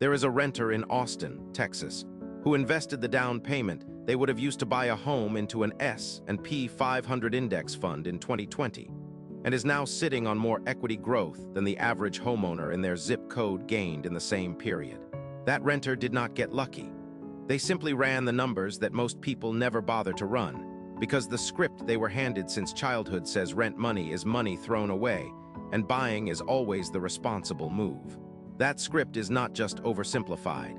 There is a renter in Austin, Texas, who invested the down payment they would have used to buy a home into an S&P 500 index fund in 2020, and is now sitting on more equity growth than the average homeowner in their zip code gained in the same period. That renter did not get lucky. They simply ran the numbers that most people never bother to run, because the script they were handed since childhood says rent money is money thrown away, and buying is always the responsible move. That script is not just oversimplified.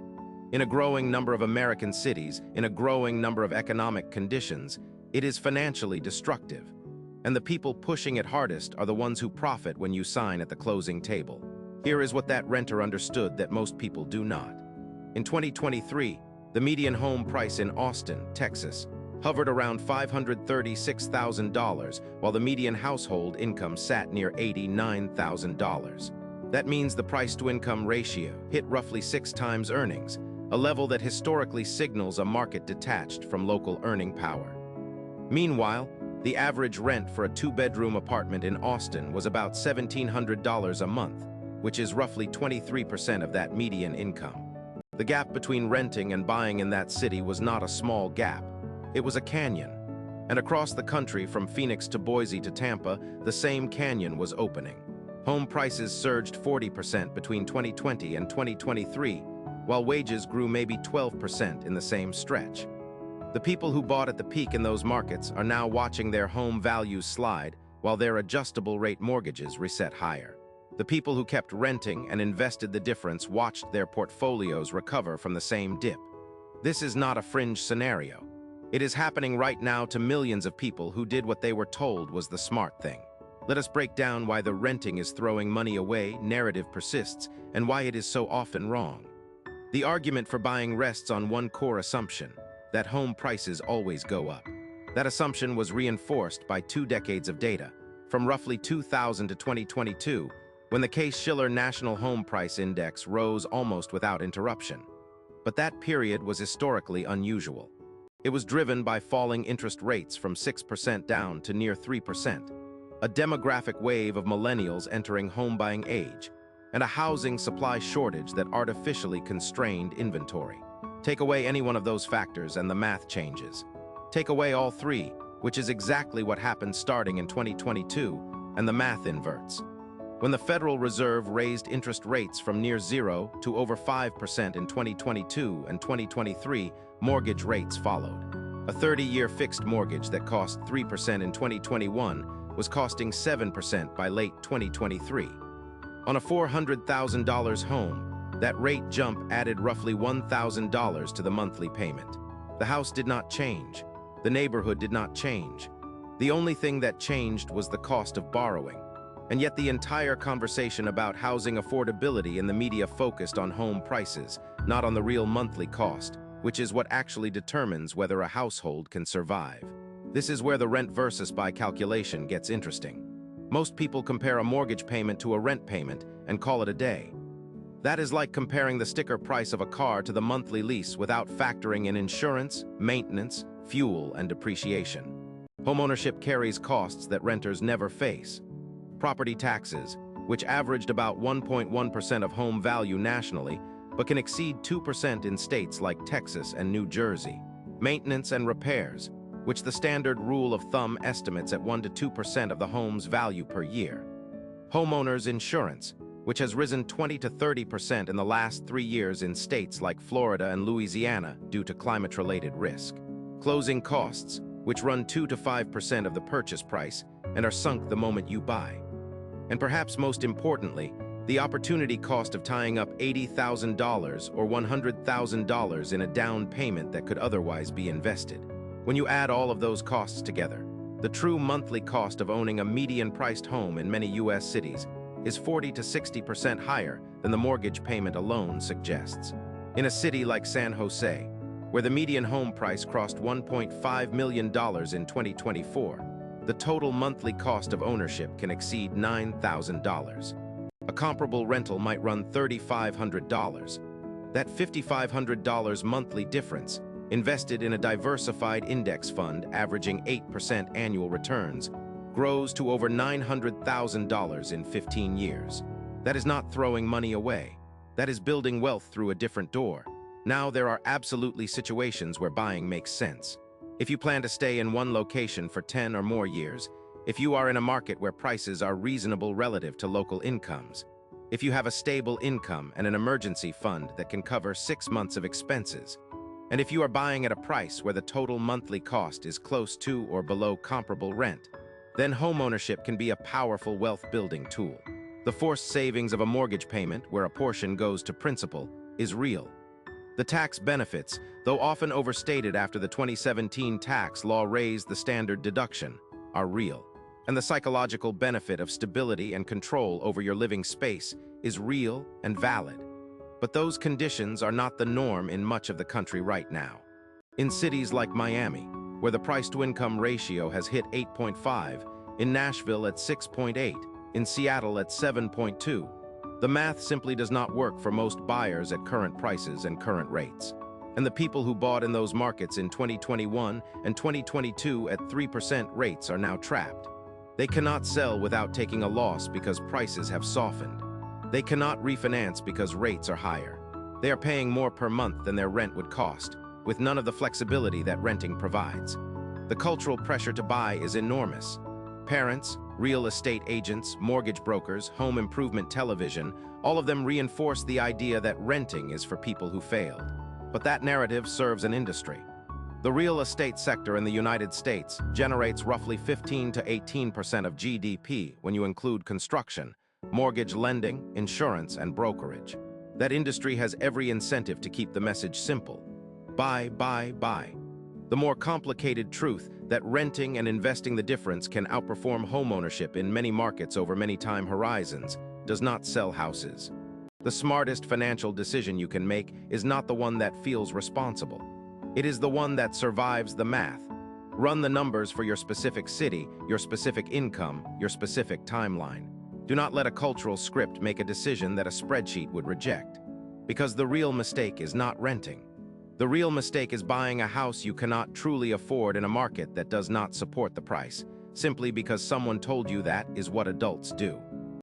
In a growing number of American cities, in a growing number of economic conditions, it is financially destructive. And the people pushing it hardest are the ones who profit when you sign at the closing table. Here is what that renter understood that most people do not. In 2023, the median home price in Austin, Texas, hovered around $536,000, while the median household income sat near $89,000. That means the price-to-income ratio hit roughly 6 times earnings, a level that historically signals a market detached from local earning power. Meanwhile, the average rent for a 2-bedroom apartment in Austin was about $1,700 a month, which is roughly 23% of that median income. The gap between renting and buying in that city was not a small gap. It was a canyon. And across the country, from Phoenix to Boise to Tampa, the same canyon was opening. Home prices surged 40% between 2020 and 2023, while wages grew maybe 12% in the same stretch. The people who bought at the peak in those markets are now watching their home values slide while their adjustable rate mortgages reset higher. The people who kept renting and invested the difference watched their portfolios recover from the same dip. This is not a fringe scenario. It is happening right now to millions of people who did what they were told was the smart thing. Let us break down why the renting is throwing money away narrative persists and why it is so often wrong. The argument for buying rests on one core assumption, that home prices always go up. That assumption was reinforced by 2 decades of data, from roughly 2000 to 2022, when the Case-Shiller National Home Price Index rose almost without interruption. But that period was historically unusual. It was driven by falling interest rates from 6% down to near 3%, a demographic wave of millennials entering home-buying age, and a housing supply shortage that artificially constrained inventory. Take away any one of those factors and the math changes. Take away all 3, which is exactly what happened starting in 2022, and the math inverts. When the Federal Reserve raised interest rates from near 0 to over 5% in 2022 and 2023, mortgage rates followed. A 30-year fixed mortgage that cost 3% in 2021 was costing 7% by late 2023. On a $400,000 home, that rate jump added roughly $1,000 to the monthly payment. The house did not change. The neighborhood did not change. The only thing that changed was the cost of borrowing. And yet the entire conversation about housing affordability in the media focused on home prices, not on the real monthly cost, which is what actually determines whether a household can survive. This is where the rent versus buy calculation gets interesting. Most people compare a mortgage payment to a rent payment and call it a day. That is like comparing the sticker price of a car to the monthly lease without factoring in insurance, maintenance, fuel, and depreciation. Homeownership carries costs that renters never face. Property taxes, which averaged about 1.1% of home value nationally, but can exceed 2% in states like Texas and New Jersey. Maintenance and repairs, which the standard rule of thumb estimates at 1 to 2% of the home's value per year. Homeowners insurance, which has risen 20 to 30% in the last 3 years in states like Florida and Louisiana due to climate-related risk. Closing costs, which run 2 to 5% of the purchase price and are sunk the moment you buy. And perhaps most importantly, the opportunity cost of tying up $80,000 or $100,000 in a down payment that could otherwise be invested. When you add all of those costs together, the true monthly cost of owning a median-priced home in many U.S. cities is 40 to 60% higher than the mortgage payment alone suggests. In a city like San Jose, where the median home price crossed $1.5 million in 2024, the total monthly cost of ownership can exceed $9,000. A comparable rental might run $3,500. That $5,500 monthly difference, invested in a diversified index fund averaging 8% annual returns, grows to over $900,000 in 15 years. That is not throwing money away. That is building wealth through a different door. Now there are absolutely situations where buying makes sense. If you plan to stay in one location for 10 or more years, if you are in a market where prices are reasonable relative to local incomes, if you have a stable income and an emergency fund that can cover 6 months of expenses, and if you are buying at a price where the total monthly cost is close to or below comparable rent, then homeownership can be a powerful wealth-building tool. The forced savings of a mortgage payment, where a portion goes to principal, is real. The tax benefits, though often overstated after the 2017 tax law raised the standard deduction, are real. And the psychological benefit of stability and control over your living space is real and valid. But those conditions are not the norm in much of the country right now. In cities like Miami, where the price-to-income ratio has hit 8.5, in Nashville at 6.8, in Seattle at 7.2, the math simply does not work for most buyers at current prices and current rates. And the people who bought in those markets in 2021 and 2022 at 3% rates are now trapped. They cannot sell without taking a loss because prices have softened. They cannot refinance because rates are higher. They are paying more per month than their rent would cost, with none of the flexibility that renting provides. The cultural pressure to buy is enormous. Parents, real estate agents, mortgage brokers, home improvement television, all of them reinforce the idea that renting is for people who failed. But that narrative serves an industry. The real estate sector in the United States generates roughly 15 to 18% of GDP when you include construction, mortgage lending, insurance, and brokerage. That industry has every incentive to keep the message simple. Buy, buy, buy. The more complicated truth that renting and investing the difference can outperform homeownership in many markets over many time horizons does not sell houses. The smartest financial decision you can make is not the one that feels responsible. It is the one that survives the math. Run the numbers for your specific city, your specific income, your specific timeline. Do not let a cultural script make a decision that a spreadsheet would reject. Because the real mistake is not renting. The real mistake is buying a house you cannot truly afford in a market that does not support the price, simply because someone told you that is what adults do.